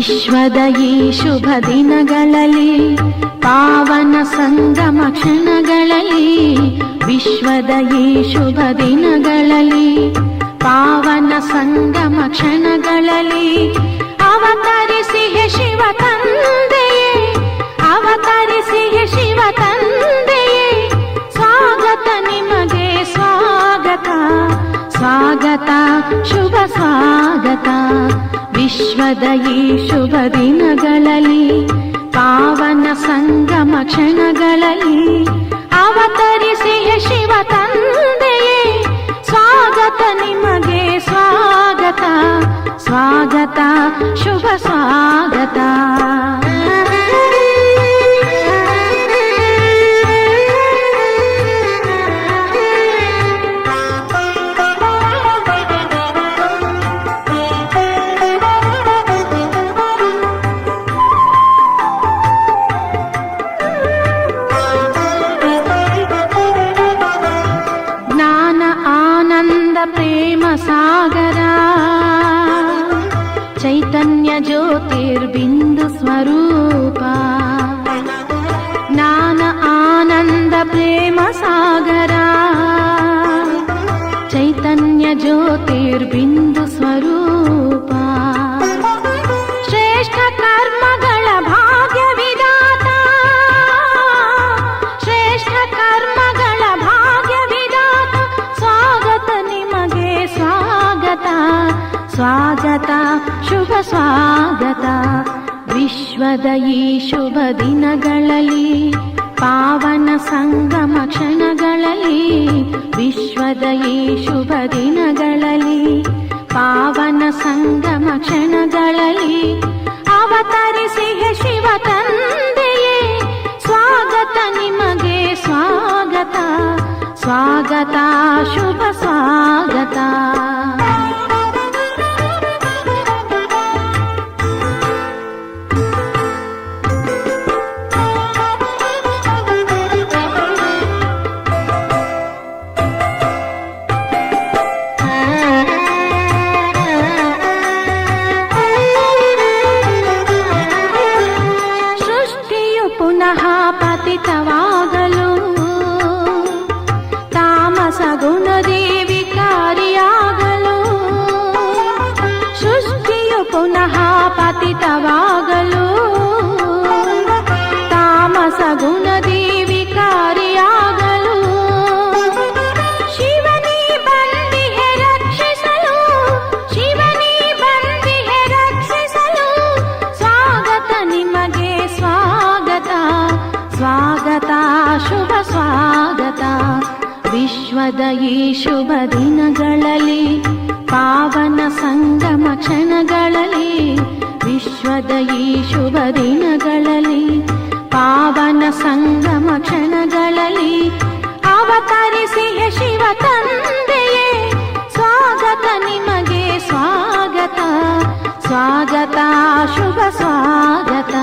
ವಿಶ್ವದ ಈ ಶುಭ ದಿನಗಳಲ್ಲಿ ಪಾವನ ಸಂಗಮ ಕ್ಷಣಗಳಲ್ಲಿ ವಿಶ್ವದ ಈ ಶುಭ ದಿನಗಳಲ್ಲಿ ಪಾವನ ಸಂಗಮ ಕ್ಷಣಗಳಲ್ಲಿ ಅವತರಿಸಿ ಹೇ ಶಿವ ತಂದೆಯೇ ಅವತರಿಸಿ ಹೇ ಶಿವ ತಂದೆಯೇ ಸ್ವಾಗತ ನಿಮಗೆ ಸ್ವಾಗತ ಸ್ವಾಗತ ಶುಭ ಸ್ವಾಗತ ವಿಶ್ವದ ಈ ಶುಭ ದಿನಗಳಲ್ಲಿ ಪಾವನ ಸಂಗಮ ಕ್ಷಣಗಳಲ್ಲಿ ಅವತರಿಸಿ ಹೇ ಶಿವ ತಂದೆಯೇ ಸ್ವಾಗತ ನಿಮಗೆ ಸ್ವಾಗತ ಸ್ವಾಗತ ಶುಭ ಸ್ವಾಗತ ಪ್ರೇಮ ಸಾಗರ ಚೈತನ್ಯ ಜ್ಯೋತಿರ್ಬಿಂದು ಸ್ವರೂಪ ಜ್ಞಾನ ಆನಂದ ಪ್ರೇಮ ಸಾಗರ ಚೈತನ್ಯ ಜ್ಯೋತಿರ್ಬಿಂದು ಸ್ವರೂಪ ಶ್ರೇಷ್ಠ ಕರ್ಮಗಳ ಭಾಗ್ಯ ವಿಧಾತ ಶ್ರೇಷ್ಠ ಕರ್ಮಗಳ ಭಾಗ್ಯ ವಿಧಾತ ಸ್ವಾಗತ ನಿಮಗೆ ಸ್ವಾಗತ ಸ್ವಾಗತ ಶುಭ ಸ್ವಾಗತ ವಿಶ್ವದ ಈ ಶುಭ ದಿನಗಳಲ್ಲಿ ಪಾವನ ಸಂಗಮ ಕ್ಷಣಗಳಲ್ಲಿ ವಿಶ್ವದ ಈ ಶುಭ ದಿನಗಳಲ್ಲಿ ಪಾವನ ಸಂಗಮ ಕ್ಷಣಗಳಲ್ಲಿ ಅವತರಿಸಿ ಹೇ ಶಿವ ತಂದೆಯೇ ಸ್ವಾಗತ ನಿಮಗೆ ಸ್ವಾಗತ ಸ್ವಾಗತ ಶುಭ ಸ್ವಾಗತ ಪುನಃ ಪತಿತವಾಗಲು ತಾಮಸ ಗುಣದಿ ವಿಕಾರಿಯಾಗಲು ಸೃಷ್ಟಿಯು ಪುನಃ ಪತಿತವಾಗಲು ತಾಮಸ ಗುಣದಿ ವಿಕಾರಿಯಾಗಲು ಶಿವನೇ ಬಂದಿಹೆ ರಕ್ಷಿಸಲು ಶಿವನೇ ಬಂದಿಹೆ ರಕ್ಷಿಸಲು ಸ್ವಾಗತ ನಿಮಗೆ ಸ್ವಾಗತ ಸ್ವಾಗತ ಶುಭ ಸ್ವಾಗತ ವಿಶ್ವದ ಈ ಶುಭ ದಿನಗಳಲ್ಲಿ ಪಾವನ ಸಂಗಮ ಕ್ಷಣಗಳಲ್ಲಿ ವಿಶ್ವದ ಈ ಶುಭ ದಿನಗಳಲ್ಲಿ ಪಾವನ ಸಂಗಮ ಕ್ಷಣಗಳಲ್ಲಿ ಅವತರಿಸಿ ಹೇ ಶಿವ ತಂದೆಯೇ ಸ್ವಾಗತ ನಿಮಗೆ ಸ್ವಾಗತ ಸ್ವಾಗತ ಶುಭ ಸ್ವಾಗತ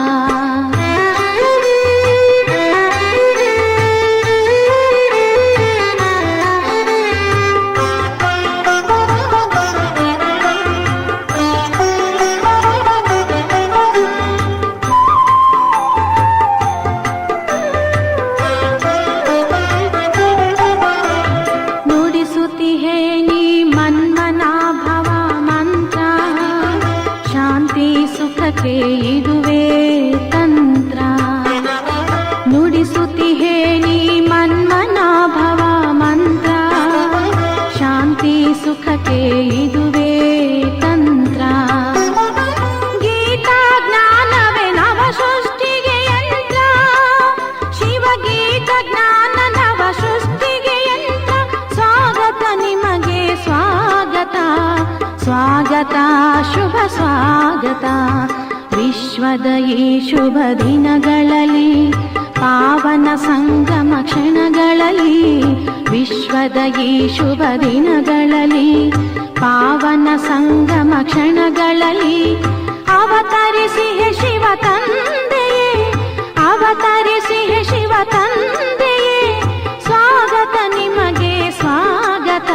ಸುಖಕ್ಕೆ ಇದುವೇ ತಂತ್ರ ನುಡಿಸುತ್ತಿಹೇ ನೀ ಮನ್ಮನಾಭವ ಮಂತ್ರ ಶಾಂತಿ ಸುಖಕ್ಕೆ ಇದುವೇ ತಂತ್ರ ಗೀತಾ ಜ್ಞಾನವೇ ನವ ಸೃಷ್ಟಿಗೆ ಯಂತ್ರ ಶಿವಗೀತ ಜ್ಞಾನ ನವ ಸೃಷ್ಟಿಗೆ ಯಂತ್ರ ಸ್ವಾಗತ ನಿಮಗೆ ಸ್ವಾಗತ ಸ್ವಾಗತ ಶುಭ ಸ್ವಾಗತ ವಿಶ್ವದ ಈ ಶುಭ ದಿನಗಳಲ್ಲಿ ಪಾವನ ಸಂಗಮ ಕ್ಷಣಗಳಲ್ಲಿ ವಿಶ್ವದ ಈ ಶುಭ ದಿನಗಳಲ್ಲಿ ಪಾವನ ಸಂಗಮ ಕ್ಷಣಗಳಲ್ಲಿ ಅವತರಿಸಿ ಹೇ ಶಿವ ತಂದೆಯೇ ಅವತರಿಸಿ ಹೇ ಶಿವ ತಂದೆಯೇ ಸ್ವಾಗತ ನಿಮಗೆ ಸ್ವಾಗತ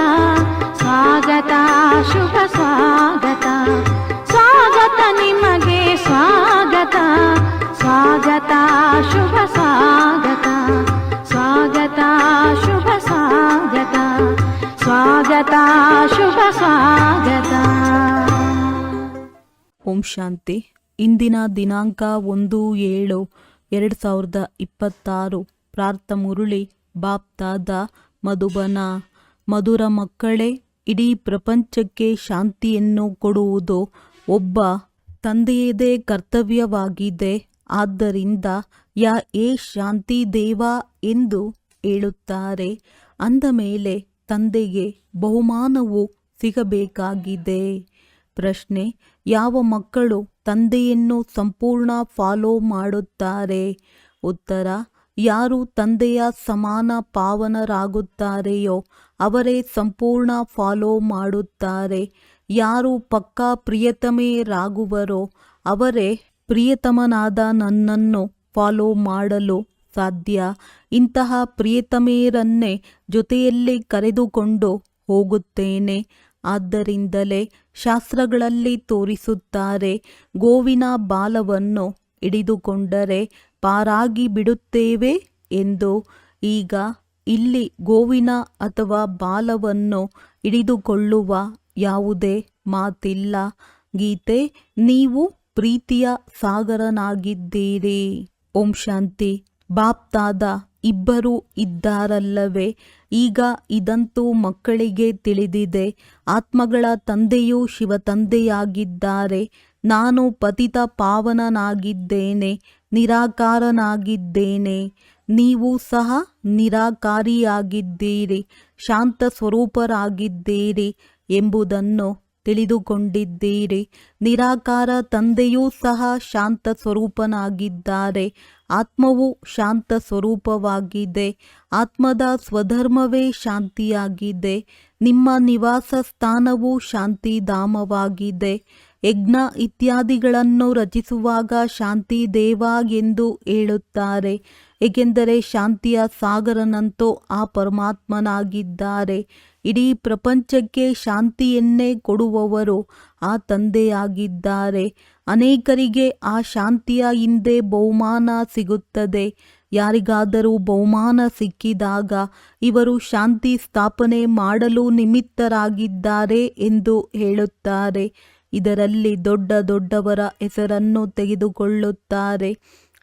ಸ್ವಾಗತ ಶುಭ ಸ್ವಾಗತ ಸ್ವಾಗತ ನಿಮಗೆ ಸ್ವಾಗತ ಸ್ವಾಗತ ಶುಭ ಸ್ವಾಗತ. ಓಂ ಶಾಂತಿ. ಇಂದಿನ ದಿನಾಂಕ 1/7/2026. ಪ್ರಾರ್ಥ ಮುರುಳಿ ಬಾಪ್ತಾದ ಮಧುಬನ. ಮಧುರ ಮಕ್ಕಳೇ, ಇಡೀ ಪ್ರಪಂಚಕ್ಕೆ ಶಾಂತಿಯನ್ನು ಕೊಡುವುದು ಒಬ್ಬ ತಂದೆಯದೇ ಕರ್ತವ್ಯವಾಗಿದೆ. ಆದ್ದರಿಂದ ಏ ಶಾಂತಿ ದೇವ ಎಂದು ಹೇಳುತ್ತಾರೆ. ಅಂದ ಮೇಲೆ ತಂದೆಗೆ ಬಹುಮಾನವು ಸಿಗಬೇಕಾಗಿದೆ. ಪ್ರಶ್ನೆ: ಯಾವ ಮಕ್ಕಳು ತಂದೆಯನ್ನು ಸಂಪೂರ್ಣ ಫಾಲೋ ಮಾಡುತ್ತಾರೆ? ಉತ್ತರ: ಯಾರು ತಂದೆಯ ಸಮಾನ ಪಾವನರಾಗುತ್ತಾರೆಯೋ ಅವರೇ ಸಂಪೂರ್ಣ ಫಾಲೋ ಮಾಡುತ್ತಾರೆ. ಯಾರು ಪಕ್ಕಾ ಪ್ರಿಯತಮೆಯರಾಗುವರೋ ಅವರೇ ಪ್ರಿಯತಮನಾದ ನನ್ನನ್ನು ಫಾಲೋ ಮಾಡಲು ಸಾಧ್ಯ. ಇಂತಹ ಪ್ರಿಯತಮೆಯರನ್ನೇ ಜೊತೆಯಲ್ಲಿ ಕರೆದುಕೊಂಡು ಹೋಗುತ್ತೇನೆ. ಆದ್ದರಿಂದಲೇ ಶಾಸ್ತ್ರಗಳಲ್ಲಿ ತೋರಿಸುತ್ತಾರೆ, ಗೋವಿನ ಬಾಲವನ್ನು ಹಿಡಿದುಕೊಂಡರೆ ಪಾರಾಗಿ ಬಿಡುತ್ತೇವೆ ಎಂದು. ಈಗ ಇಲ್ಲಿ ಗೋವಿನ ಅಥವಾ ಬಾಲವನ್ನು ಹಿಡಿದುಕೊಳ್ಳುವ ಯಾವುದೇ ಮಾತಿಲ್ಲ. ಗೀತೆ: ನೀವು ಪ್ರೀತಿಯ ಸಾಗರನಾಗಿದ್ದೀರಿ. ಓಂ ಶಾಂತಿ. ಬಾಪ್ತಾದ ಇಬ್ಬರು ಇದ್ದಾರಲ್ಲವೇ? ಈಗ ಇದಂತೂ ಮಕ್ಕಳಿಗೆ ತಿಳಿದಿದೆ. ಆತ್ಮಗಳ ತಂದೆಯೂ ಶಿವತಂದೆಯಾಗಿದ್ದಾರೆ. ನಾನು ಪತಿತ ಪಾವನನಾಗಿದ್ದೇನೆ, ನಿರಾಕಾರನಾಗಿದ್ದೇನೆ. ನೀವು ಸಹ ನಿರಾಕಾರಿಯಾಗಿದ್ದೀರಿ, ಶಾಂತ ಸ್ವರೂಪರಾಗಿದ್ದೀರಿ ಎಂಬುದನ್ನು ತಿಳಿದುಕೊಂಡಿದ್ದೀರಿ. ನಿರಾಕಾರ ತಂದೆಯೂ ಸಹ ಶಾಂತ ಸ್ವರೂಪನಾಗಿದ್ದಾರೆ. ಆತ್ಮವು ಶಾಂತ ಸ್ವರೂಪವಾಗಿದೆ. ಆತ್ಮದ ಸ್ವಧರ್ಮವೇ ಶಾಂತಿಯಾಗಿದೆ. ನಿಮ್ಮ ನಿವಾಸ ಸ್ಥಾನವು ಶಾಂತಿಧಾಮವಾಗಿದೆ. ಯಜ್ಞ ಇತ್ಯಾದಿಗಳನ್ನು ರಚಿಸುವಾಗ ಶಾಂತಿ ದೇವ ಎಂದು ಹೇಳುತ್ತಾರೆ, ಏಕೆಂದರೆ ಶಾಂತಿಯ ಸಾಗರನಂತೂ ಆ ಪರಮಾತ್ಮನಾಗಿದ್ದಾರೆ. ಇಡೀ ಪ್ರಪಂಚಕ್ಕೆ ಶಾಂತಿಯನ್ನೇ ಕೊಡುವವರು ಆ ತಂದೆಯಾಗಿದ್ದಾರೆ. ಅನೇಕರಿಗೆ ಆ ಶಾಂತಿಯ ಹಿಂದೆ ಬಹುಮಾನ ಸಿಗುತ್ತದೆ. ಯಾರಿಗಾದರೂ ಬಹುಮಾನ ಸಿಕ್ಕಿದಾಗ ಇವರು ಶಾಂತಿ ಸ್ಥಾಪನೆ ಮಾಡಲು ನಿಮಿತ್ತರಾಗಿದ್ದಾರೆ ಎಂದು ಹೇಳುತ್ತಾರೆ. ಇದರಲ್ಲಿ ದೊಡ್ಡ ದೊಡ್ಡವರ ಹೆಸರನ್ನು ತೆಗೆದುಕೊಳ್ಳುತ್ತಾರೆ.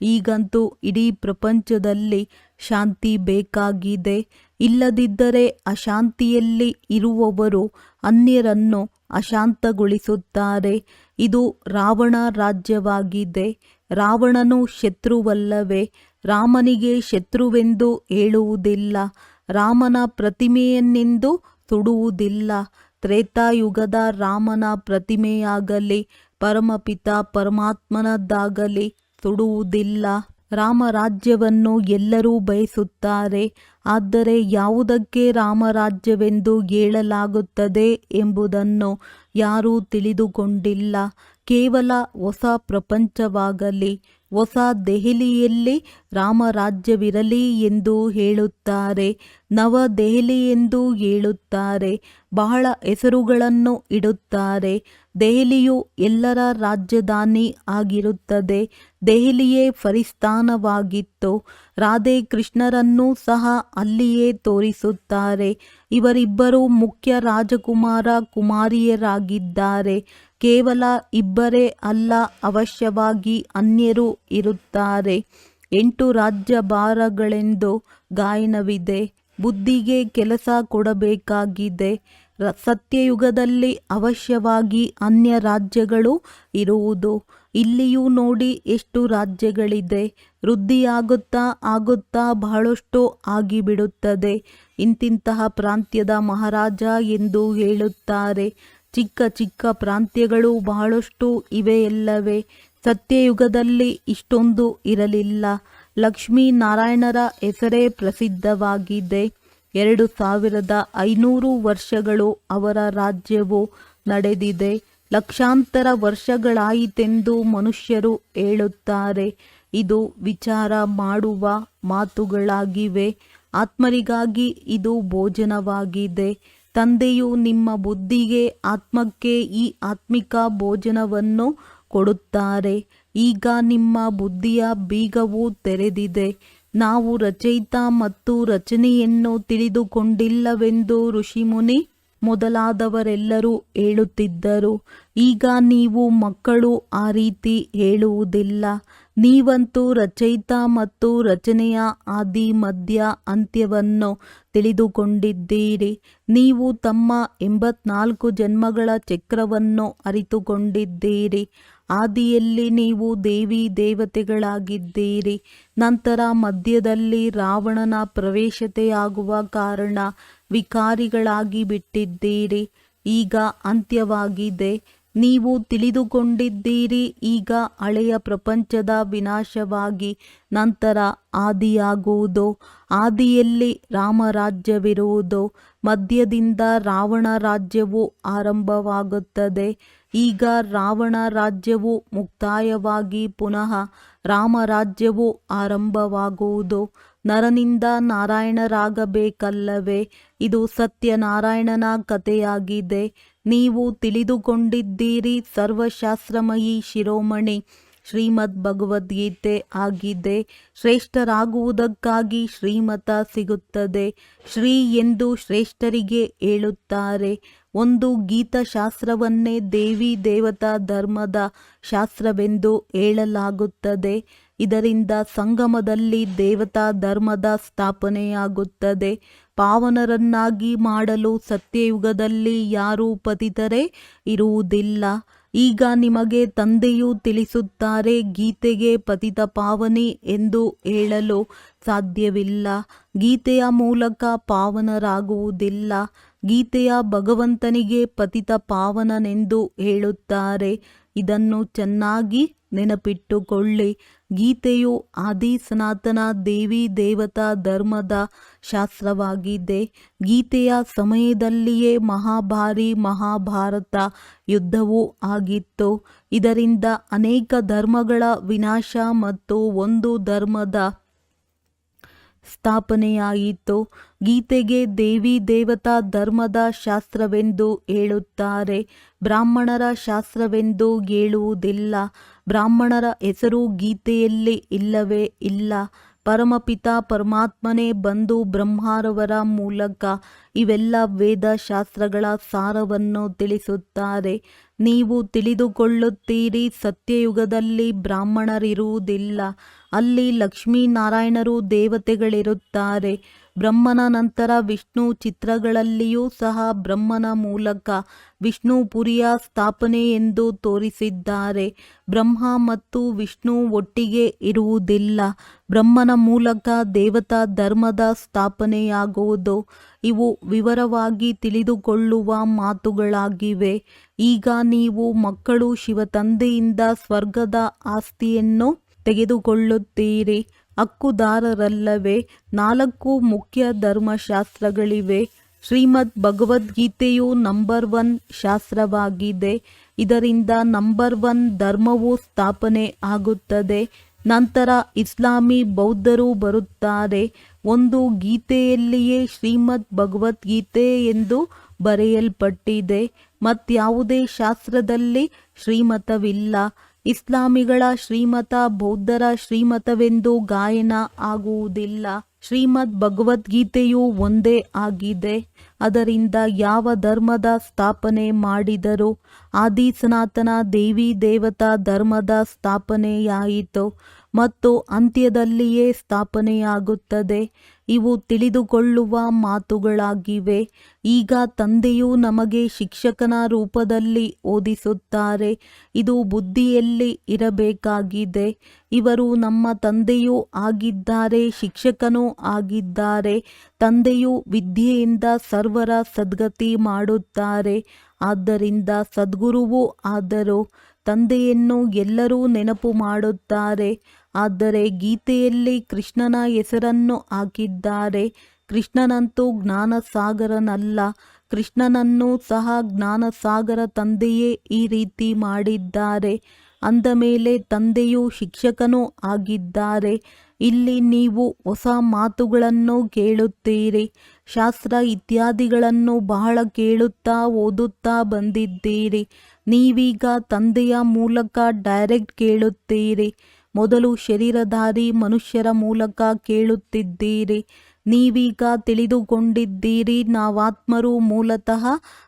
ಈಗಂತೂ ಇಡೀ ಪ್ರಪಂಚದಲ್ಲಿ ಶಾಂತಿ ಬೇಕಾಗಿದೆ. ಇಲ್ಲದಿದ್ದರೆ ಅಶಾಂತಿಯಲ್ಲಿ ಇರುವವರು ಅನ್ಯರನ್ನು ಅಶಾಂತಗೊಳಿಸುತ್ತಾರೆ. ಇದು ರಾವಣ ರಾಜ್ಯವಾಗಿದೆ. ರಾವಣನು ಶತ್ರುವಲ್ಲವೇ? ರಾಮನಿಗೆ ಶತ್ರುವೆಂದು ಹೇಳುವುದಿಲ್ಲ. ರಾಮನ ಪ್ರತಿಮೆಯನ್ನೆಂದು ಸುಡುವುದಿಲ್ಲ. ತ್ರೇತಾಯುಗದ ರಾಮನ ಪ್ರತಿಮೆಯಾಗಲಿ ಪರಮಪಿತ ಪರಮಾತ್ಮನದ್ದಾಗಲಿ ಸುಡುವುದಿಲ್ಲ. ರಾಮರಾಜ್ಯವನ್ನು ಎಲ್ಲರೂ ಬಯಸುತ್ತಾರೆ. ಆದರೆ ಯಾವುದಕ್ಕೆ ರಾಮರಾಜ್ಯವೆಂದು ಹೇಳಲಾಗುತ್ತದೆ ಎಂಬುದನ್ನು ಯಾರೂ ತಿಳಿದುಕೊಂಡಿಲ್ಲ. ಕೇವಲ ಹೊಸ ಪ್ರಪಂಚವಾಗಲಿ, ಹೊಸ ದೆಹಲಿಯಲ್ಲಿ ರಾಮರಾಜ್ಯವಿರಲಿ ಎಂದು ಹೇಳುತ್ತಾರೆ. ನವದೆಹಲಿ ಎಂದು ಹೇಳುತ್ತಾರೆ. ಬಹಳ ಹೆಸರುಗಳನ್ನು ಇಡುತ್ತಾರೆ. ದೆಹಲಿಯು ಎಲ್ಲರ ರಾಜಧಾನಿ ಆಗಿರುತ್ತದೆ. ದೆಹಲಿಯೇ ಫರಿಸ್ತಾನವಾಗಿತ್ತು. ರಾಧೆ ಕೃಷ್ಣರನ್ನೂ ಸಹ ಅಲ್ಲಿಯೇ ತೋರಿಸುತ್ತಾರೆ. ಇವರಿಬ್ಬರು ಮುಖ್ಯ ರಾಜಕುಮಾರ ಕುಮಾರಿಯರಾಗಿದ್ದಾರೆ. ಕೇವಲ ಇಬ್ಬರೇ ಅಲ್ಲ, ಅವಶ್ಯವಾಗಿ ಅನ್ಯರೂ ಇರುತ್ತಾರೆ. 8 ರಾಜ್ಯಭಾರಗಳೆಂದು ಗಾಯನವಿದೆ. ಬುದ್ಧಿಗೆ ಕೆಲಸ ಕೊಡಬೇಕಾಗಿದೆ. ಸತ್ಯಯುಗದಲ್ಲಿ ಅವಶ್ಯವಾಗಿ ಅನ್ಯ ರಾಜ್ಯಗಳು ಇರುವುದು. ಇಲ್ಲಿಯೂ ನೋಡಿ ಎಷ್ಟು ರಾಜ್ಯಗಳಿದೆ. ವೃದ್ಧಿಯಾಗುತ್ತಾ ಆಗುತ್ತಾ ಬಹಳಷ್ಟು ಆಗಿಬಿಡುತ್ತದೆ. ಇಂತಿಂತಹ ಪ್ರಾಂತ್ಯದ ಮಹಾರಾಜ ಎಂದು ಹೇಳುತ್ತಾರೆ. ಚಿಕ್ಕ ಚಿಕ್ಕ ಪ್ರಾಂತ್ಯಗಳು ಬಹಳಷ್ಟು ಇವೆಯಲ್ಲವೇ? ಸತ್ಯಯುಗದಲ್ಲಿ ಇಷ್ಟೊಂದು ಇರಲಿಲ್ಲ. ಲಕ್ಷ್ಮೀನಾರಾಯಣರ ಹೆಸರೇ ಪ್ರಸಿದ್ಧವಾಗಿದೆ. 2500 ವರ್ಷಗಳು ಅವರ ರಾಜ್ಯವು ನಡೆದಿದೆ. ಲಕ್ಷಾಂತರ ವರ್ಷಗಳಾಯಿತೆಂದು ಮನುಷ್ಯರು ಹೇಳುತ್ತಾರೆ. ಇದು ವಿಚಾರ ಮಾಡುವ ಮಾತುಗಳಾಗಿವೆ. ಆತ್ಮರಿಗಾಗಿ ಇದು ಭೋಜನವಾಗಿದೆ. ತಂದೆಯು ನಿಮ್ಮ ಬುದ್ಧಿಗೆ, ಆತ್ಮಕ್ಕೆ ಈ ಆತ್ಮಿಕ ಭೋಜನವನ್ನು ಕೊಡುತ್ತಾರೆ. ಈಗ ನಿಮ್ಮ ಬುದ್ಧಿಯ ಬೀಗವು ತೆರೆದಿದೆ. ನಾವು ರಚಯಿತ ಮತ್ತು ರಚನೆಯನ್ನು ತಿಳಿದುಕೊಂಡಿಲ್ಲವೆಂದು ಋಷಿಮುನಿ ಮೊದಲಾದವರೆಲ್ಲರೂ ಹೇಳುತ್ತಿದ್ದರು. ಈಗ ನೀವು ಮಕ್ಕಳು ಆ ರೀತಿ ಹೇಳುವುದಿಲ್ಲ. ನೀವಂತೂ ರಚಯಿತ ಮತ್ತು ರಚನೆಯ ಆದಿ ಮಧ್ಯ ಅಂತ್ಯವನ್ನು ತಿಳಿದುಕೊಂಡಿದ್ದೀರಿ. ನೀವು ತಮ್ಮ 84 ಜನ್ಮಗಳ ಚಕ್ರವನ್ನು ಅರಿತುಕೊಂಡಿದ್ದೀರಿ. ಆದಿಯಲ್ಲಿ ನೀವು ದೇವಿ ದೇವತೆಗಳಾಗಿದ್ದೀರಿ. ನಂತರ ಮಧ್ಯದಲ್ಲಿ ರಾವಣನ ಪ್ರವೇಶತೆಯಾಗುವ ಕಾರಣ ವಿಕಾರಿಗಳಾಗಿ ಬಿಟ್ಟಿದ್ದೀರಿ. ಈಗ ಅಂತ್ಯವಾಗಿದೆ. ನೀವು ತಿಳಿದುಕೊಂಡಿದ್ದೀರಿ. ಈಗ ಹಳೆಯ ಪ್ರಪಂಚದ ವಿನಾಶವಾಗಿ ನಂತರ ಆದಿಯಾಗುವುದು. ಆದಿಯಲ್ಲಿ ರಾಮರಾಜ್ಯವಿರುವುದು. ಮಧ್ಯದಿಂದ ರಾವಣ ರಾಜ್ಯವು ಆರಂಭವಾಗುತ್ತದೆ. ಈಗ ರಾವಣ ರಾಜ್ಯವು ಮುಕ್ತಾಯವಾಗಿ ಪುನಃ ರಾಮರಾಜ್ಯವು ಆರಂಭವಾಗುವುದು. ನರನಿಂದ ನಾರಾಯಣರಾಗಬೇಕಲ್ಲವೇ? ಇದು ಸತ್ಯನಾರಾಯಣನ ಕಥೆಯಾಗಿದೆ. ನೀವು ತಿಳಿದುಕೊಂಡಿದ್ದೀರಿ. ಸರ್ವಶಾಸ್ತ್ರಮಯಿ ಶಿರೋಮಣಿ ಶ್ರೀಮದ್ ಭಗವದ್ಗೀತೆ ಆಗಿದೆ. ಶ್ರೇಷ್ಠರಾಗುವುದಕ್ಕಾಗಿ ಶ್ರೀಮತ ಸಿಗುತ್ತದೆ. ಶ್ರೀ ಎಂದು ಶ್ರೇಷ್ಠರಿಗೆ ಹೇಳುತ್ತಾರೆ. ಒಂದು ಗೀತಶಾಸ್ತ್ರವನ್ನೇ ದೇವಿ ದೇವತಾ ಧರ್ಮದ ಶಾಸ್ತ್ರವೆಂದು ಹೇಳಲಾಗುತ್ತದೆ. ಇದರಿಂದ ಸಂಗಮದಲ್ಲಿ ದೇವತಾ ಧರ್ಮದ ಸ್ಥಾಪನೆಯಾಗುತ್ತದೆ. ಪಾವನರನ್ನಾಗಿ ಮಾಡಲು ಸತ್ಯಯುಗದಲ್ಲಿ ಯಾರೂ ಪತಿತರೇ ಇರುವುದಿಲ್ಲ. ಈಗ ನಿಮಗೆ ತಂದೆಯು ತಿಳಿಸುತ್ತಾರೆ, ಗೀತೆಗೆ ಪತಿತ ಪಾವನಿ ಎಂದು ಹೇಳಲು ಸಾಧ್ಯವಿಲ್ಲ. ಗೀತೆಯ ಮೂಲಕ ಪಾವನರಾಗುವುದಿಲ್ಲ. ಗೀತೆಯ ಭಗವಂತನಿಗೆ ಪತಿತ ಪಾವನನೆಂದು ಹೇಳುತ್ತಾರೆ. ಇದನ್ನು ಚೆನ್ನಾಗಿ ನೆನಪಿಟ್ಟುಕೊಳ್ಳಿ. ಗೀತೆಯು ಆದಿ ಸನಾತನ ದೇವಿ ದೇವತಾ ಧರ್ಮದ ಶಾಸ್ತ್ರವಾಗಿದೆ. ಗೀತೆಯ ಸಮಯದಲ್ಲಿಯೇ ಮಹಾಭಾರಿ ಮಹಾಭಾರತ ಯುದ್ಧವೂ ಆಗಿತ್ತು. ಇದರಿಂದ ಅನೇಕ ಧರ್ಮಗಳ ವಿನಾಶ ಮತ್ತು ಒಂದು ಧರ್ಮದ ಸ್ಥಾಪನೆಯಾಯಿತು. ಗೀತೆಗೆ ದೇವಿ ದೇವತಾ ಧರ್ಮದ ಶಾಸ್ತ್ರವೆಂದು ಹೇಳುತ್ತಾರೆ. ಬ್ರಾಹ್ಮಣರ ಶಾಸ್ತ್ರವೆಂದು ಹೇಳುವುದಿಲ್ಲ. ಬ್ರಾಹ್ಮಣರ ಹೆಸರು ಗೀತೆಯಲ್ಲಿ ಇಲ್ಲವೇ ಇಲ್ಲ. ಪರಮಪಿತ ಪರಮಾತ್ಮನೇ ಬಂದು ಬ್ರಹ್ಮರವರ ಮೂಲಕ ಇವೆಲ್ಲ ವೇದ ಶಾಸ್ತ್ರಗಳ ಸಾರವನ್ನು ತಿಳಿಸುತ್ತಾರೆ. ನೀವು ತಿಳಿದುಕೊಳ್ಳುತ್ತೀರಿ, ಸತ್ಯಯುಗದಲ್ಲಿ ಬ್ರಾಹ್ಮಣರಿರುವುದಿಲ್ಲ. ಅಲ್ಲಿ ಲಕ್ಷ್ಮೀನಾರಾಯಣರು ದೇವತೆಗಳಿರುತ್ತಾರೆ. ಬ್ರಹ್ಮನ ನಂತರ ವಿಷ್ಣು ಚಿತ್ರಗಳಲ್ಲಿಯೂ ಸಹ ಬ್ರಹ್ಮನ ಮೂಲಕ ವಿಷ್ಣುಪುರಿಯ ಸ್ಥಾಪನೆ ಎಂದು ತೋರಿಸಿದ್ದಾರೆ. ಬ್ರಹ್ಮ ಮತ್ತು ವಿಷ್ಣು ಒಟ್ಟಿಗೆ ಇರುವುದಿಲ್ಲ. ಬ್ರಹ್ಮನ ಮೂಲಕ ದೇವತಾ ಧರ್ಮದ ಸ್ಥಾಪನೆಯಾಗುವುದು. ಇವು ವಿವರವಾಗಿ ತಿಳಿದುಕೊಳ್ಳುವ ಮಾತುಗಳಾಗಿವೆ. ಈಗ ನೀವು ಮಕ್ಕಳು ಶಿವತಂದೆಯಿಂದ ಸ್ವರ್ಗದ ಆಸ್ತಿಯನ್ನು ತೆಗೆದುಕೊಳ್ಳುತ್ತೀರಿ. ಹಕ್ಕುದಾರರಲ್ಲವೇ? 4 ಮುಖ್ಯ ಧರ್ಮಶಾಸ್ತ್ರಗಳಿವೆ. ಶ್ರೀಮದ್ ಭಗವದ್ಗೀತೆಯು ನಂಬರ್ 1 ಶಾಸ್ತ್ರವಾಗಿದೆ. ಇದರಿಂದ ನಂಬರ್ 1 ಧರ್ಮವು ಸ್ಥಾಪನೆ ಆಗುತ್ತದೆ. ನಂತರ ಇಸ್ಲಾಮಿ ಬೌದ್ಧರು ಬರುತ್ತಾರೆ. ಒಂದು ಗೀತೆಯಲ್ಲಿಯೇ ಶ್ರೀಮದ್ ಭಗವದ್ಗೀತೆ ಎಂದು ಬರೆಯಲ್ಪಟ್ಟಿದೆ. ಮತ್ಯಾವುದೇ ಶಾಸ್ತ್ರದಲ್ಲಿ ಶ್ರೀಮತವಿಲ್ಲ. ಇಸ್ಲಾಮಿಗಳ ಶ್ರೀಮತ ಬೌದ್ಧರ ಶ್ರೀಮತವೆಂದು ಗಾಯನ ಆಗುವುದಿಲ್ಲ. ಶ್ರೀಮದ್ ಭಗವದ್ಗೀತೆಯು ಒಂದೇ ಆಗಿದೆ. ಅದರಿಂದ ಯಾವ ಧರ್ಮದ ಸ್ಥಾಪನೆ ಮಾಡಿದರೂ ಆದಿ ಸನಾತನ ದೇವಿ ದೇವತಾ ಧರ್ಮದ ಸ್ಥಾಪನೆಯಾಯಿತು ಮತ್ತು ಅಂತ್ಯದಲ್ಲಿಯೇ ಸ್ಥಾಪನೆಯಾಗುತ್ತದೆ. ಇವು ತಿಳಿದುಕೊಳ್ಳುವ ಮಾತುಗಳಾಗಿವೆ. ಈಗ ತಂದೆಯು ನಮಗೆ ಶಿಕ್ಷಕನ ರೂಪದಲ್ಲಿ ಓದಿಸುತ್ತಾರೆ. ಇದು ಬುದ್ಧಿಯಲ್ಲಿ ಇರಬೇಕಾಗಿದೆ. ಇವರು ನಮ್ಮ ತಂದೆಯೂ ಆಗಿದ್ದಾರೆ, ಶಿಕ್ಷಕನೂ ಆಗಿದ್ದಾರೆ. ತಂದೆಯು ವಿದ್ಯೆಯಿಂದ ಸರ್ವರ ಸದ್ಗತಿ ಮಾಡುತ್ತಾರೆ. ಆದ್ದರಿಂದ ಸದ್ಗುರುವೂ ಆದರು. ತಂದೆಯನ್ನು ಎಲ್ಲರೂ ನೆನಪು ಮಾಡುತ್ತಾರೆ. ಆದರೆ ಗೀತೆಯಲ್ಲಿ ಕೃಷ್ಣನ ಹೆಸರನ್ನು ಹಾಕಿದ್ದಾರೆ. ಕೃಷ್ಣನಂತೂ ಜ್ಞಾನಸಾಗರನಲ್ಲ. ಕೃಷ್ಣನನ್ನು ಸಹ ಜ್ಞಾನಸಾಗರ ತಂದೆಯೇ ಈ ರೀತಿ ಮಾಡಿದ್ದಾರೆ. ಅಂದ ಮೇಲೆ ತಂದೆಯು ಶಿಕ್ಷಕನೂ ಆಗಿದ್ದಾರೆ. ಇಲ್ಲಿ ನೀವು ಹೊಸ ಮಾತುಗಳನ್ನು ಕೇಳುತ್ತೀರಿ. ಶಾಸ್ತ್ರ ಇತ್ಯಾದಿಗಳನ್ನು ಬಹಳ ಕೇಳುತ್ತಾ ಓದುತ್ತಾ ಬಂದಿದ್ದೀರಿ. ನೀವೀಗ ತಂದೆಯ ಮೂಲಕ ಡೈರೆಕ್ಟ್ ಕೇಳುತ್ತೀರಿ. ಮೊದಲು ಶರೀರಧಾರಿ ಮನುಷ್ಯರ ಮೂಲಕ ಕೇಳುತ್ತಿದ್ದೀರಿ. ನೀವೀಗ ತಿಳಿದುಕೊಂಡಿದ್ದೀರಿ, ನಾವಾತ್ಮರು ಮೂಲತಃ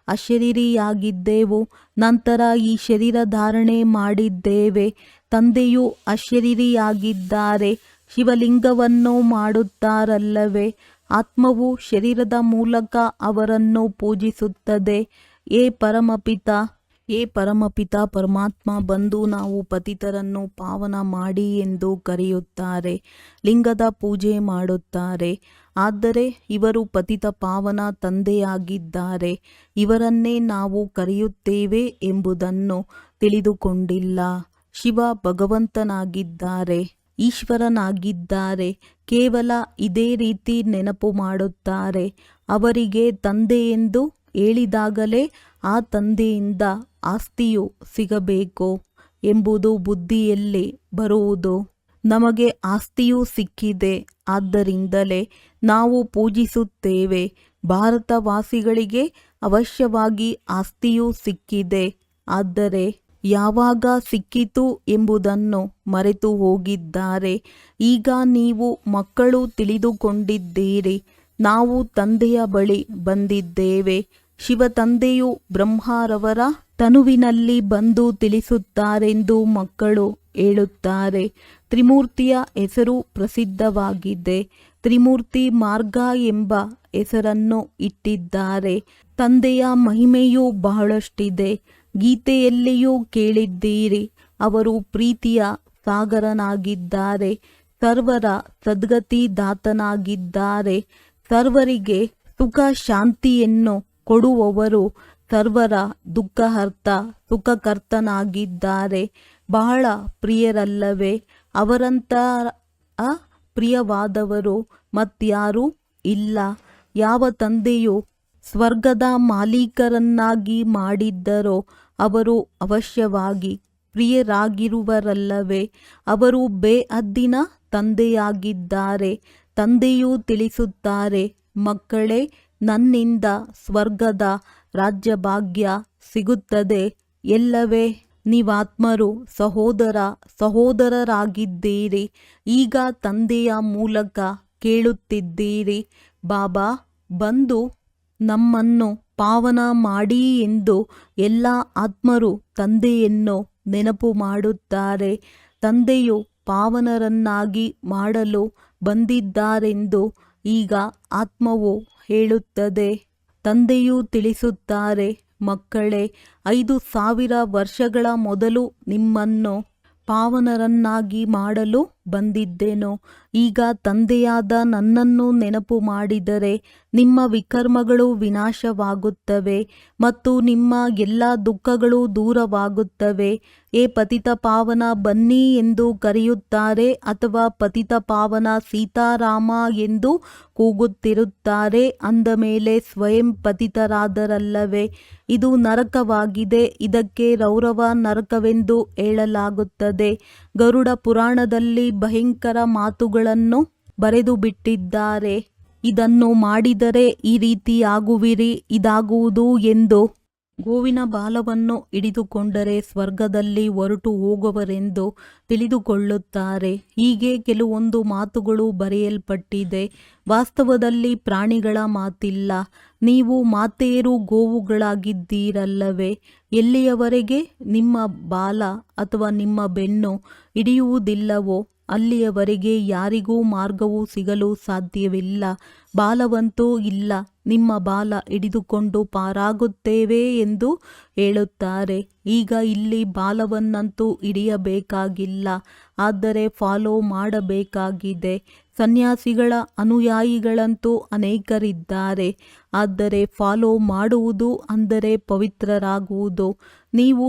ಅಶರೀರಿಯಾಗಿದ್ದೆವು, ನಂತರ ಈ ಶರೀರ ಧಾರಣೆ ಮಾಡಿದ್ದೇವೆ. ತಂದೆಯು ಅಶರೀರಿಯಾಗಿದ್ದಾರೆ, ಶಿವಲಿಂಗವನ್ನು ಮಾಡುತ್ತಾರಲ್ಲವೇ? ಆತ್ಮವು ಶರೀರದ ಮೂಲಕ ಅವರನ್ನು ಪೂಜಿಸುತ್ತದೆ. ಏ ಪರಮಪಿತ ಪರಮಾತ್ಮ ಬಂದು ನಾವು ಪತಿತರನ್ನು ಪಾವನ ಮಾಡಿ ಎಂದು ಕರೆಯುತ್ತಾರೆ, ಲಿಂಗದ ಪೂಜೆ ಮಾಡುತ್ತಾರೆ. ಆದರೆ ಇವರು ಪತಿತ ಪಾವನ ತಂದೆಯಾಗಿದ್ದಾರೆ, ಇವರನ್ನೇ ನಾವು ಕರೆಯುತ್ತೇವೆ ಎಂಬುದನ್ನು ತಿಳಿದುಕೊಂಡಿಲ್ಲ. ಶಿವ ಭಗವಂತನಾಗಿದ್ದಾರೆ, ಈಶ್ವರನಾಗಿದ್ದಾರೆ. ಕೇವಲ ಇದೇ ರೀತಿ ನೆನಪು ಮಾಡುತ್ತಾರೆ. ಅವರಿಗೆ ತಂದೆ ಎಂದು ಹೇಳಿದಾಗಲೇ ಆ ತಂದೆಯಿಂದ ಆಸ್ತಿಯು ಸಿಗಬೇಕು ಎಂಬುದು ಬುದ್ಧಿಯಲ್ಲಿ ಬರುವುದು. ನಮಗೆ ಆಸ್ತಿಯೂ ಸಿಕ್ಕಿದೆ, ಆದ್ದರಿಂದಲೇ ನಾವು ಪೂಜಿಸುತ್ತೇವೆ. ಭಾರತವಾಸಿಗಳಿಗೆ ಅವಶ್ಯವಾಗಿ ಆಸ್ತಿಯೂ ಸಿಕ್ಕಿದೆ, ಆದರೆ ಯಾವಾಗ ಸಿಕ್ಕಿತು ಎಂಬುದನ್ನು ಮರೆತು ಹೋಗಿದ್ದಾರೆ. ಈಗ ನೀವು ಮಕ್ಕಳು ತಿಳಿದುಕೊಂಡಿದ್ದೀರಿ, ನಾವು ತಂದೆಯ ಬಳಿ ಬಂದಿದ್ದೇವೆ. ಶಿವ ತಂದೆಯು ಬ್ರಹ್ಮರವರ ತನುವಿನಲ್ಲಿ ಬಂದು ತಿಳಿಸುತ್ತಾರೆಂದು ಮಕ್ಕಳು ಹೇಳುತ್ತಾರೆ. ತ್ರಿಮೂರ್ತಿಯ ಹೆಸರು ಪ್ರಸಿದ್ಧವಾಗಿದೆ, ತ್ರಿಮೂರ್ತಿ ಮಾರ್ಗ ಎಂಬ ಹೆಸರನ್ನು ಇಟ್ಟಿದ್ದಾರೆ. ತಂದೆಯ ಮಹಿಮೆಯೂ ಬಹಳಷ್ಟಿದೆ. ಗೀತೆಯಲ್ಲಿಯೂ ಕೇಳಿದ್ದೀರಿ, ಅವರು ಪ್ರೀತಿಯ ಸಾಗರನಾಗಿದ್ದಾರೆ, ಸರ್ವರ ಸದ್ಗತಿದಾತನಾಗಿದ್ದಾರೆ, ಸರ್ವರಿಗೆ ಸುಖ ಶಾಂತಿಯನ್ನು ಕೊಡುವವರು, ಸರ್ವರ ದುಃಖಹರ್ತ ಸುಖಕರ್ತನಾಗಿದ್ದಾರೆ. ಬಹಳ ಪ್ರಿಯರಲ್ಲವೇ? ಅವರಂತಹ ಪ್ರಿಯವಾದವರು ಮತ್ಯಾರೂ ಇಲ್ಲ. ಯಾವ ತಂದೆಯು ಸ್ವರ್ಗದ ಮಾಲೀಕರನ್ನಾಗಿ ಮಾಡಿದ್ದರೋ ಅವರು ಅವಶ್ಯವಾಗಿ ಪ್ರಿಯರಾಗಿರುವರಲ್ಲವೇ? ಅವರು ಬೇಹದ್ದಿನ ತಂದೆಯಾಗಿದ್ದಾರೆ. ತಂದೆಯೂ ತಿಳಿಸುತ್ತಾರೆ, ಮಕ್ಕಳೇ, ನನ್ನಿಂದ ಸ್ವರ್ಗದ ರಾಜ್ಯಭಾಗ್ಯ ಸಿಗುತ್ತದೆ ಎಲ್ಲವೇ? ನೀವಾತ್ಮರು ಸಹೋದರರಾಗಿದ್ದೀರಿ. ಈಗ ತಂದೆಯ ಮೂಲಕ ಕೇಳುತ್ತಿದ್ದೀರಿ, ಬಾಬಾ ಬಂದು ನಮ್ಮನ್ನು ಪಾವನ ಮಾಡಿ ಎಂದು. ಎಲ್ಲ ಆತ್ಮರು ತಂದೆಯನ್ನು ನೆನಪು ಮಾಡುತ್ತಾರೆ. ತಂದೆಯು ಪಾವನರನ್ನಾಗಿ ಮಾಡಲು ಬಂದಿದ್ದಾರೆಂದು ಈಗ ಆತ್ಮವು ಹೇಳುತ್ತದೆ. ತಂದೆಯು ತಿಳಿಸುತ್ತಾರೆ, ಮಕ್ಕಳೇ, 5000 ವರ್ಷಗಳ ಮೊದಲು ನಿಮ್ಮನ್ನು ಪಾವನರನ್ನಾಗಿ ಮಾಡಲು ಬಂದಿದ್ದೆನು. ಈಗ ತಂದೆಯಾದ ನನ್ನನ್ನು ನೆನಪು ಮಾಡಿದರೆ ನಿಮ್ಮ ವಿಕರ್ಮಗಳು ವಿನಾಶವಾಗುತ್ತವೆ ಮತ್ತು ನಿಮ್ಮ ಎಲ್ಲ ದುಃಖಗಳು ದೂರವಾಗುತ್ತವೆ. ಪತಿತ ಪಾವನ ಬನ್ನಿ ಎಂದು ಕರೆಯುತ್ತಾರೆ, ಅಥವಾ ಪತಿತ ಪಾವನ ಸೀತಾರಾಮ ಎಂದು ಕೂಗುತ್ತಿರುತ್ತಾರೆ. ಅಂದ ಮೇಲೆ ಸ್ವಯಂ ಪತಿತರಾದರಲ್ಲವೇ? ಇದು ನರಕವಾಗಿದೆ, ಇದಕ್ಕೆ ರೌರವ ನರಕವೆಂದು ಹೇಳಲಾಗುತ್ತದೆ. ಗರುಡ ಪುರಾಣದಲ್ಲಿ ಭಯಂಕರ ಮಾತುಗಳನ್ನು ಬರೆದು ಬಿಟ್ಟಿದ್ದಾರೆ. ಇದನ್ನು ಮಾಡಿದರೆ ಈ ರೀತಿಯಾಗುವಿರಿ, ಇದಾಗುವುದು ಎಂದು. ಗೋವಿನ ಬಾಲವನ್ನು ಹಿಡಿದುಕೊಂಡರೆ ಸ್ವರ್ಗದಲ್ಲಿ ಹೊರಟು ಹೋಗುವರೆಂದು ತಿಳಿದುಕೊಳ್ಳುತ್ತಾರೆ. ಹೀಗೆ ಕೆಲವೊಂದು ಮಾತುಗಳು ಬರೆಯಲ್ಪಟ್ಟಿದೆ. ವಾಸ್ತವದಲ್ಲಿ ಪ್ರಾಣಿಗಳ ಮಾತಿಲ್ಲ. ನೀವು ಮಾತೆಯರು ಗೋವುಗಳಾಗಿದ್ದೀರಲ್ಲವೇ? ಎಲ್ಲಿಯವರೆಗೆ ನಿಮ್ಮ ಬಾಲ ಅಥವಾ ನಿಮ್ಮ ಬೆನ್ನು ಹಿಡಿಯುವುದಿಲ್ಲವೋ ಅಲ್ಲಿಯವರೆಗೆ ಯಾರಿಗೂ ಮಾರ್ಗವು ಸಿಗಲು ಸಾಧ್ಯವಿಲ್ಲ. ಬಾಲವಂತೂ ಇಲ್ಲ, ನಿಮ್ಮ ಬಾಲ ಹಿಡಿದುಕೊಂಡು ಪಾರಾಗುತ್ತೇವೆ ಎಂದು ಹೇಳುತ್ತಾರೆ. ಈಗ ಇಲ್ಲಿ ಬಾಲವನ್ನಂತೂ ಹಿಡಿಯಬೇಕಾಗಿಲ್ಲ, ಆದರೆ ಫಾಲೋ ಮಾಡಬೇಕಾಗಿದೆ. ಸನ್ಯಾಸಿಗಳ ಅನುಯಾಯಿಗಳಂತೂ ಅನೇಕರಿದ್ದಾರೆ, ಆದರೆ ಫಾಲೋ ಮಾಡುವುದು ಅಂದರೆ ಪವಿತ್ರರಾಗುವುದು. ನೀವು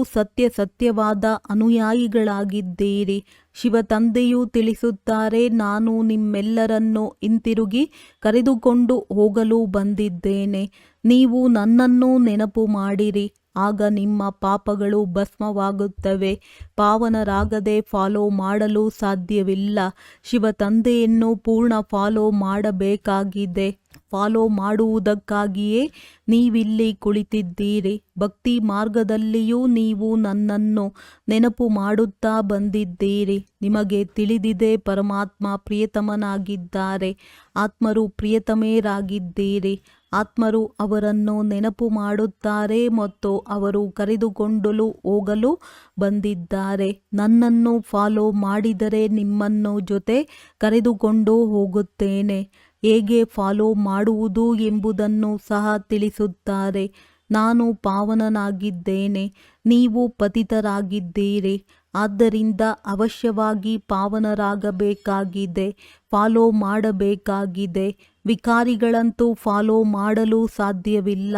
ಸತ್ಯವಾದ ಅನುಯಾಯಿಗಳಾಗಿದ್ದೀರಿ. ಶಿವ ತಂದೆಯು ತಿಳಿಸುತ್ತಾರೆ, ನಾನು ನಿಮ್ಮೆಲ್ಲರನ್ನು ಹಿಂತಿರುಗಿ ಕರೆದುಕೊಂಡು ಹೋಗಲು ಬಂದಿದ್ದೇನೆ. ನೀವು ನನ್ನನ್ನು ನೆನಪು ಮಾಡಿರಿ, ಆಗ ನಿಮ್ಮ ಪಾಪಗಳು ಭಸ್ಮವಾಗುತ್ತವೆ. ಪಾವನರಾಗದೆ ಫಾಲೋ ಮಾಡಲು ಸಾಧ್ಯವಿಲ್ಲ. ಶಿವ ತಂದೆಯನ್ನು ಪೂರ್ಣ ಫಾಲೋ ಮಾಡಬೇಕಾಗಿದೆ. ಫಾಲೋ ಮಾಡುವುದಕ್ಕಾಗಿಯೇ ನೀವಿಲ್ಲಿ ಕುಳಿತಿದ್ದೀರಿ. ಭಕ್ತಿ ಮಾರ್ಗದಲ್ಲಿಯೂ ನೀವು ನನ್ನನ್ನು ನೆನಪು ಮಾಡುತ್ತಾ ಬಂದಿದ್ದೀರಿ. ನಿಮಗೆ ತಿಳಿದಿದೆ, ಪರಮಾತ್ಮ ಪ್ರಿಯತಮನಾಗಿದ್ದಾರೆ. ಆತ್ಮರು ಪ್ರಿಯತಮೆಯರಾಗಿದ್ದೀರಿ. ಆತ್ಮರು ಅವರನ್ನು ನೆನಪು ಮಾಡುತ್ತಾರೆ ಮತ್ತು ಅವರು ಕರೆದುಕೊಂಡು ಹೋಗಲು ಬಂದಿದ್ದಾರೆ. ನನ್ನನ್ನು ಫಾಲೋ ಮಾಡಿದರೆ ನಿಮ್ಮನ್ನು ಜೊತೆ ಕರೆದುಕೊಂಡು ಹೋಗುತ್ತೇನೆ. ಹೇಗೆ ಫಾಲೋ ಮಾಡುವುದು ಎಂಬುದನ್ನು ಸಹ ತಿಳಿಸುತ್ತಾರೆ. ನಾನು ಪಾವನನಾಗಿದ್ದೇನೆ, ನೀವು ಪತಿತರಾಗಿದ್ದೀರಿ. ಆದ್ದರಿಂದ ಅವಶ್ಯವಾಗಿ ಪಾವನರಾಗಬೇಕಾಗಿದೆ, ಫಾಲೋ ಮಾಡಬೇಕಾಗಿದೆ. ವಿಕಾರಿಗಳಂತೂ ಫಾಲೋ ಮಾಡಲು ಸಾಧ್ಯವಿಲ್ಲ.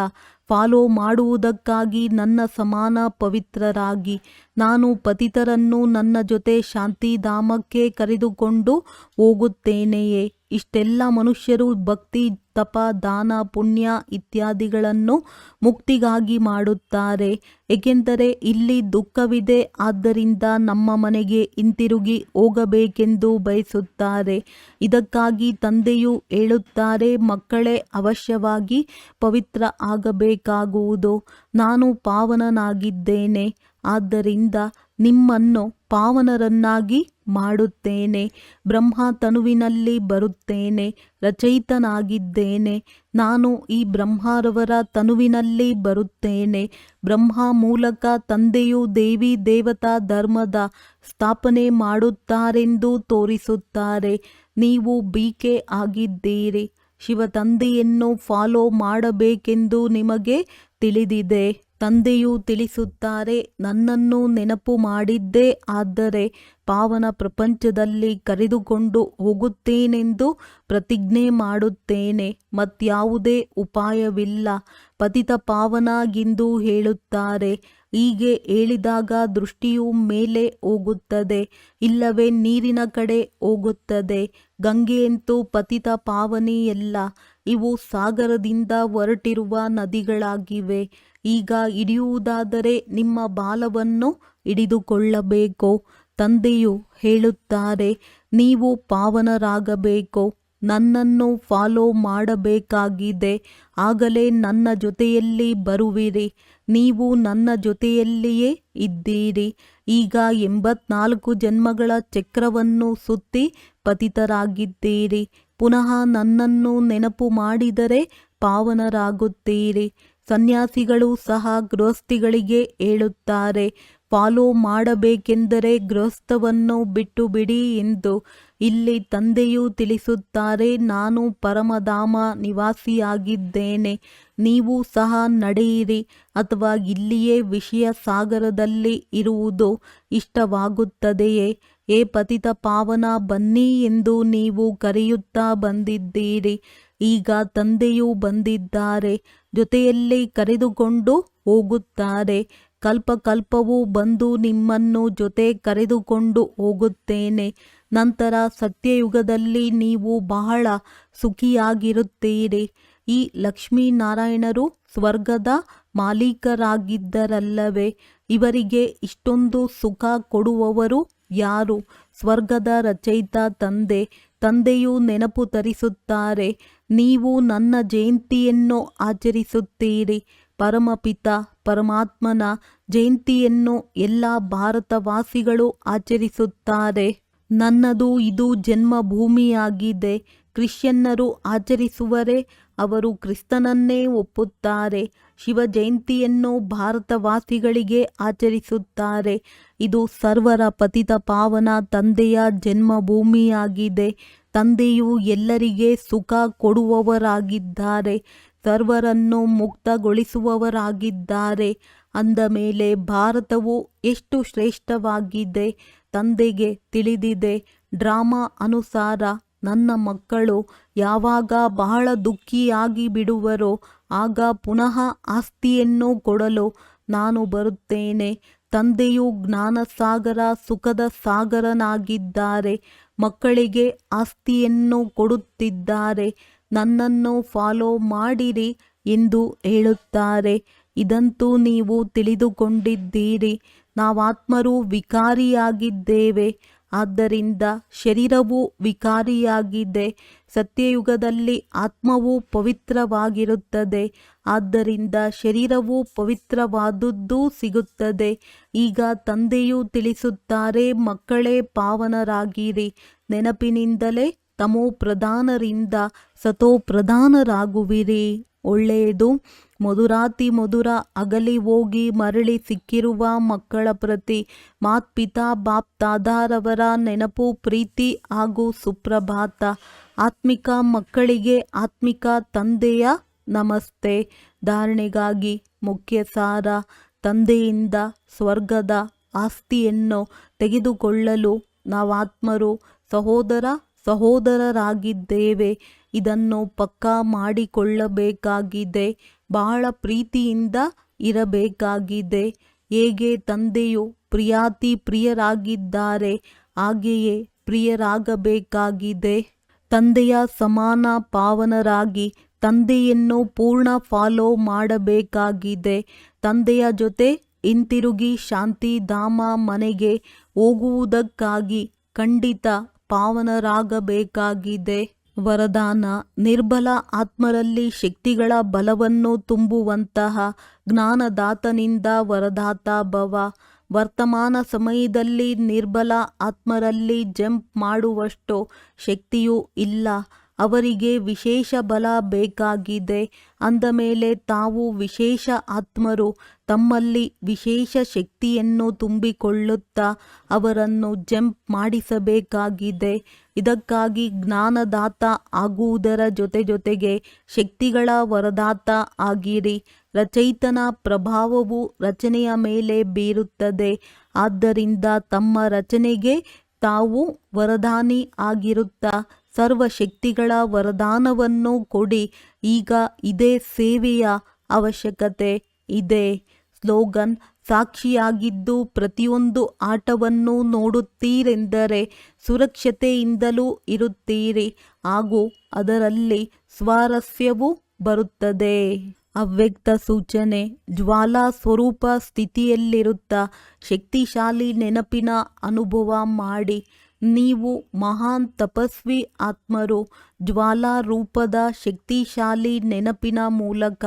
ಫಾಲೋ ಮಾಡುವುದಕ್ಕಾಗಿ ನನ್ನ ಸಮಾನ ಪವಿತ್ರರಾಗಿ ನಾನು ಪತಿತರನ್ನು ನನ್ನ ಜೊತೆ ಶಾಂತಿಧಾಮಕ್ಕೆ ಕರೆದುಕೊಂಡು ಹೋಗುತ್ತೇನೆಯೇ? ಇಷ್ಟೆಲ್ಲ ಮನುಷ್ಯರು ಭಕ್ತಿ, ತಪ, ದಾನ, ಪುಣ್ಯ ಇತ್ಯಾದಿಗಳನ್ನು ಮುಕ್ತಿಗಾಗಿ ಮಾಡುತ್ತಾರೆ, ಏಕೆಂದರೆ ಇಲ್ಲಿ ದುಃಖವಿದೆ. ಆದ್ದರಿಂದ ನಮ್ಮ ಮನೆಗೆ ಹಿಂತಿರುಗಿ ಹೋಗಬೇಕೆಂದು ಬಯಸುತ್ತಾರೆ. ಇದಕ್ಕಾಗಿ ತಂದೆಯು ಹೇಳುತ್ತಾರೆ, ಮಕ್ಕಳೇ, ಅವಶ್ಯವಾಗಿ ಪವಿತ್ರ ಆಗಬೇಕಾಗುವುದು. ನಾನು ಪಾವನನಾಗಿದ್ದೇನೆ, ಆದ್ದರಿಂದ ನಿಮ್ಮನ್ನು ಪಾವನರನ್ನಾಗಿ ಮಾಡುತ್ತೇನೆ. ಬ್ರಹ್ಮ ತನುವಿನಲ್ಲಿ ಬರುತ್ತೇನೆ, ರಚಯಿತನಾಗಿದ್ದೇನೆ. ನಾನು ಈ ಬ್ರಹ್ಮರವರ ತನುವಿನಲ್ಲಿ ಬರುತ್ತೇನೆ. ಬ್ರಹ್ಮ ಮೂಲಕ ತಂದೆಯು ದೇವಿ ದೇವತಾ ಧರ್ಮದ ಸ್ಥಾಪನೆ ಮಾಡುತ್ತಾರೆಂದು ತೋರಿಸುತ್ತಾರೆ. ನೀವು ಬಿಕೆ ಆಗಿದ್ದೀರಿ. ಶಿವ ತಂದೆಯನ್ನು ಫಾಲೋ ಮಾಡಬೇಕೆಂದು ನಿಮಗೆ ತಿಳಿದಿದೆ. ತಂದೆಯು ತಿಳಿಸುತ್ತಾರೆ, ನನ್ನನ್ನು ನೆನಪು ಮಾಡಿದ್ದೇ ಆದರೆ ಪಾವನ ಪ್ರಪಂಚದಲ್ಲಿ ಕರೆದುಕೊಂಡು ಹೋಗುತ್ತೇನೆಂದು ಪ್ರತಿಜ್ಞೆ ಮಾಡುತ್ತೇನೆ. ಮತ್ಯಾವುದೇ ಉಪಾಯವಿಲ್ಲ. ಪತಿತ ಪಾವನಾಗೆಂದು ಹೇಳುತ್ತಾರೆ. ಹೀಗೆ ಹೇಳಿದಾಗ ದೃಷ್ಟಿಯು ಮೇಲೆ ಹೋಗುತ್ತದೆ, ಇಲ್ಲವೇ ನೀರಿನ ಕಡೆ ಹೋಗುತ್ತದೆ. ಗಂಗೆಯಂತೂ ಪತಿತ ಪಾವನಿಯಲ್ಲ, ಇವು ಸಾಗರದಿಂದ ಹೊರಟಿರುವ ನದಿಗಳಾಗಿವೆ. ಈಗ ಹಿಡಿಯುವುದಾದರೆ ನಿಮ್ಮ ಬಾಲವನ್ನು ಹಿಡಿದುಕೊಳ್ಳಬೇಕು. ತಂದೆಯು ಹೇಳುತ್ತಾರೆ, ನೀವು ಪಾವನರಾಗಬೇಕು, ನನ್ನನ್ನು ಫಾಲೋ ಮಾಡಬೇಕಾಗಿದೆ. ಆಗಲೇ ನನ್ನ ಜೊತೆಯಲ್ಲಿ ಬರುವಿರಿ. ನೀವು ನನ್ನ ಜೊತೆಯಲ್ಲಿಯೇ ಇದ್ದೀರಿ. ಈಗ 84 ಜನ್ಮಗಳ ಚಕ್ರವನ್ನು ಸುತ್ತಿ ಪತಿತರಾಗಿದ್ದೀರಿ. ಪುನಃ ನನ್ನನ್ನು ನೆನಪು ಮಾಡಿದರೆ ಪಾವನರಾಗುತ್ತೀರಿ. ಸನ್ಯಾಸಿಗಳು ಸಹ ಗೃಹಸ್ಥಿಗಳಿಗೆ ಹೇಳುತ್ತಾರೆ, ಫಾಲೋ ಮಾಡಬೇಕೆಂದರೆ ಗೃಹಸ್ಥವನ್ನು ಬಿಟ್ಟು ಬಿಡಿ ಎಂದು. ಇಲ್ಲಿ ತಂದೆಯು ತಿಳಿಸುತ್ತಾರೆ, ನಾನು ಪರಮಧಾಮ ನಿವಾಸಿಯಾಗಿದ್ದೇನೆ. ನೀವು ಸಹ ನಡೆಯಿರಿ, ಅಥವಾ ಇಲ್ಲಿಯೇ ವಿಷಯ ಸಾಗರದಲ್ಲಿ ಇರುವುದು ಇಷ್ಟವಾಗುತ್ತದೆಯೇ? ಏ ಪತಿತ ಪಾವನ, ಬನ್ನಿ ಎಂದು ನೀವು ಕರೆಯುತ್ತಾ ಬಂದಿದ್ದೀರಿ. ಈಗ ತಂದೆಯು ಬಂದಿದ್ದಾರೆ, ಜೊತೆಯಲ್ಲಿ ಕರೆದುಕೊಂಡು ಹೋಗುತ್ತಾರೆ. ಕಲ್ಪಕಲ್ಪವೂ ಬಂದು ನಿಮ್ಮನ್ನು ಜೊತೆ ಕರೆದುಕೊಂಡು ಹೋಗುತ್ತೇನೆ. ನಂತರ ಸತ್ಯಯುಗದಲ್ಲಿ ನೀವು ಬಹಳ ಸುಖಿಯಾಗಿರುತ್ತೀರಿ. ಈ ಲಕ್ಷ್ಮೀನಾರಾಯಣರು ಸ್ವರ್ಗದ ಮಾಲೀಕರಾಗಿದ್ದರಲ್ಲವೇ? ಇವರಿಗೆ ಇಷ್ಟೊಂದು ಸುಖ ಕೊಡುವವರು ಯಾರು? ಸ್ವರ್ಗದ ರಚಯಿತ ತಂದೆ. ತಂದೆಯು ನೆನಪು ತರಿಸುತ್ತಾರೆ, ನೀವು ನನ್ನ ಜಯಂತಿಯನ್ನು ಆಚರಿಸುತ್ತೀರಿ. ಪರಮಪಿತ ಪರಮಾತ್ಮನ ಜಯಂತಿಯನ್ನು ಎಲ್ಲ ಭಾರತವಾಸಿಗಳು ಆಚರಿಸುತ್ತಾರೆ. ನನ್ನದು ಇದು ಜನ್ಮಭೂಮಿಯಾಗಿದೆ. ಕ್ರಿಶ್ಚಿಯನ್ನರು ಆಚರಿಸುವರೆ, ಅವರು ಕ್ರಿಸ್ತನನ್ನೇ ಒಪ್ಪುತ್ತಾರೆ. ಶಿವ ಜಯಂತಿಯನ್ನು ಭಾರತವಾಸಿಗಳಿಗೆ ಆಚರಿಸುತ್ತಾರೆ. ಇದು ಸರ್ವರ ಪತಿತ ಪಾವನ ತಂದೆಯ ಜನ್ಮಭೂಮಿಯಾಗಿದೆ. ತಂದೆಯು ಎಲ್ಲರಿಗೆ ಸುಖ ಕೊಡುವವರಾಗಿದ್ದಾರೆ, ಸರ್ವರನ್ನು ಮುಕ್ತಗೊಳಿಸುವವರಾಗಿದ್ದಾರೆ. ಅಂದ ಮೇಲೆ ಭಾರತವು ಎಷ್ಟು ಶ್ರೇಷ್ಠವಾಗಿದೆ ತಂದೆಗೆ ತಿಳಿದಿದೆ. ಡ್ರಾಮಾ ಅನುಸಾರ ನನ್ನ ಮಕ್ಕಳು ಯಾವಾಗ ಬಹಳ ದುಃಖಿಯಾಗಿ ಬಿಡುವರೋ ಆಗ ಪುನಃ ಆಸ್ತಿಯನ್ನು ಕೊಡಲು ನಾನು ಬರುತ್ತೇನೆ. ತಂದೆಯು ಜ್ಞಾನಸಾಗರ, ಸುಖದ ಸಾಗರನಾಗಿದ್ದಾರೆ. ಮಕ್ಕಳಿಗೆ ಆಸ್ತಿಯನ್ನು ಕೊಡುತ್ತಿದ್ದಾರೆ. ನನ್ನನ್ನು ಫಾಲೋ ಮಾಡಿರಿ ಎಂದು ಹೇಳುತ್ತಾರೆ. ಇದಂತೂ ನೀವು ತಿಳಿದುಕೊಂಡಿದ್ದೀರಿ. ನಾವಾತ್ಮರು ವಿಕಾರಿಯಾಗಿದ್ದೇವೆ. ಆದ್ದರಿಂದ ಶರೀರವು ವಿಕಾರಿಯಾಗಿದೆ. ಸತ್ಯಯುಗದಲ್ಲಿ ಆತ್ಮವು ಪವಿತ್ರವಾಗಿರುತ್ತದೆ. ಆದ್ದರಿಂದ ಶರೀರವು ಪವಿತ್ರವಾದುದು ಸಿಗುತ್ತದೆ. ಈಗ ತಂದೆಯು ತಿಳಿಸುತ್ತಾರೆ, ಮಕ್ಕಳೇ ಪಾವನರಾಗಿರಿ. ನೆನಪಿನಿಂದಲೇ ತಮೋ ಪ್ರಧಾನರಿಂದ ಸತೋ ಪ್ರಧಾನರಾಗುವಿರಿ. ಒಳ್ಳೆಯದು. ಮಧುರಾತಿ ಮಧುರ ಅಗಲಿ ಹೋಗಿ ಮರಳಿ ಸಿಕ್ಕಿರುವ ಮಕ್ಕಳ ಪ್ರತಿ ಮಾತ್ಪಿತಾ ಬಾಪ್ ದಾದಾರವರ ನೆನಪು, ಪ್ರೀತಿ ಹಾಗೂ ಸುಪ್ರಭಾತ. ಆತ್ಮಿಕ ಮಕ್ಕಳಿಗೆ ಆತ್ಮಿಕ ತಂದೆಯ ನಮಸ್ತೆ. ಧಾರಣೆಗಾಗಿ ಮುಖ್ಯ ಸಾರ. ತಂದೆಯಿಂದ ಸ್ವರ್ಗದ ಆಸ್ತಿಯನ್ನು ತೆಗೆದುಕೊಳ್ಳಲು ನಾವಾತ್ಮರು ಸಹೋದರರಾಗಿದ್ದೇವೆ. ಇದನ್ನು ಪಕ್ಕಾ ಮಾಡಿಕೊಳ್ಳಬೇಕಾಗಿದೆ. ಬಹಳ ಪ್ರೀತಿಯಿಂದ ಇರಬೇಕಾಗಿದೆ. ಹೇಗೆ ತಂದೆಯು ಪ್ರಿಯಾತಿ ಪ್ರಿಯರಾಗಿದ್ದಾರೆ ಹಾಗೆಯೇ ಪ್ರಿಯರಾಗಬೇಕಾಗಿದೆ. ತಂದೆಯ ಸಮಾನ ಪಾವನರಾಗಿ ತಂದೆಯನ್ನು ಪೂರ್ಣ ಫಾಲೋ ಮಾಡಬೇಕಾಗಿದೆ. ತಂದೆಯ ಜೊತೆ ಹಿಂತಿರುಗಿ ಶಾಂತಿಧಾಮ ಮನೆಗೆ ಹೋಗುವುದಕ್ಕಾಗಿ ಖಂಡಿತ ಪಾವನರಾಗಬೇಕಾಗಿದೆ. ವರದಾನ: ನಿರ್ಬಲ ಆತ್ಮರಲ್ಲಿ ಶಕ್ತಿಗಳ ಬಲವನ್ನು ತುಂಬುವಂತಹ ಜ್ಞಾನದಾತನಿಂದ ವರದಾತ ಭವ. ವರ್ತಮಾನ ಸಮಯದಲ್ಲಿ ನಿರ್ಬಲ ಆತ್ಮರಲ್ಲಿ ಜಂಪ್ ಮಾಡುವಷ್ಟು ಶಕ್ತಿಯೂ ಇಲ್ಲ. ಅವರಿಗೆ ವಿಶೇಷ ಬಲ ಬೇಕಾಗಿದೆ. ಅಂದಮೇಲೆ ತಾವು ವಿಶೇಷ ಆತ್ಮರು ತಮ್ಮಲ್ಲಿ ವಿಶೇಷ ಶಕ್ತಿಯನ್ನು ತುಂಬಿಕೊಳ್ಳುತ್ತಾ ಅವರನ್ನು ಜಂಪ್ ಮಾಡಿಸಬೇಕಾಗಿದೆ. ಇದಕ್ಕಾಗಿ ಜ್ಞಾನದಾತ ಆಗುವುದರ ಜೊತೆಗೆ ಶಕ್ತಿಗಳ ವರದಾತ ಆಗಿರಿ. ರಚಯಿತನ ಪ್ರಭಾವವು ರಚನೆಯ ಮೇಲೆ ಬೀರುತ್ತದೆ. ಆದ್ದರಿಂದ ತಮ್ಮ ರಚನೆಗೆ ತಾವು ವರದಾನಿ ಆಗಿರುತ್ತಾ ಸರ್ವಶಕ್ತಿಗಳ ವರದಾನವನ್ನು ಕೊಡಿ. ಈಗ ಇದೇ ಸೇವೆಯ ಅವಶ್ಯಕತೆ ಇದೆ. ಸ್ಲೋಗನ್: ಸಾಕ್ಷಿಯಾಗಿದ್ದು ಪ್ರತಿಯೊಂದು ಆಟವನ್ನು ನೋಡುತ್ತೀರೆಂದರೆ ಸುರಕ್ಷತೆಯಿಂದಲೂ ಇರುತ್ತೀರಿ ಹಾಗೂ ಅದರಲ್ಲಿ ಸ್ವಾರಸ್ಯವೂ ಬರುತ್ತದೆ. ಅವ್ಯಕ್ತ ಸೂಚನೆ: ಜ್ವಾಲಾ ಸ್ವರೂಪ ಸ್ಥಿತಿಯಲ್ಲಿರುತ್ತಾ ಶಕ್ತಿಶಾಲಿ ನೆನಪಿನ ಅನುಭವ ಮಾಡಿ. ನೀವು ಮಹಾನ್ ತಪಸ್ವಿ ಆತ್ಮರು. ಜ್ವಾಲಾ ರೂಪದ ಶಕ್ತಿಶಾಲಿ ನೆನಪಿನ ಮೂಲಕ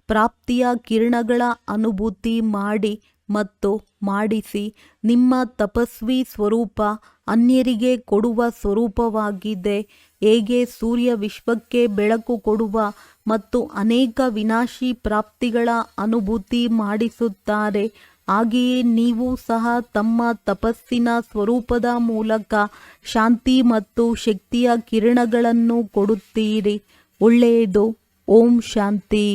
ಪ್ರಾಪ್ತಿಯ ಕಿರಣಗಳ ಅನುಭೂತಿ ಮಾಡಿ ಮತ್ತು ಮಾಡಿಸಿ. ನಿಮ್ಮ ತಪಸ್ವಿ ಸ್ವರೂಪ ಅನ್ಯರಿಗೆ ಕೊಡುವ ಸ್ವರೂಪವಾಗಿದೆ. ಹೇಗೆ ಸೂರ್ಯ ವಿಶ್ವಕ್ಕೆ ಬೆಳಕು ಕೊಡುವ ಮತ್ತು ಅನೇಕ ವಿನಾಶಿ ಪ್ರಾಪ್ತಿಗಳ ಅನುಭೂತಿ ಮಾಡಿಸುತ್ತಾರೆ, ಹಾಗೆಯೇ ನೀವು ಸಹ ತಮ್ಮ ತಪಸ್ಸಿನ ಸ್ವರೂಪದ ಮೂಲಕ ಶಾಂತಿ ಮತ್ತು ಶಕ್ತಿಯ ಕಿರಣಗಳನ್ನು ಕೊಡುತ್ತೀರಿ. ಒಳ್ಳೆಯದು. ಓಂ ಶಾಂತಿ.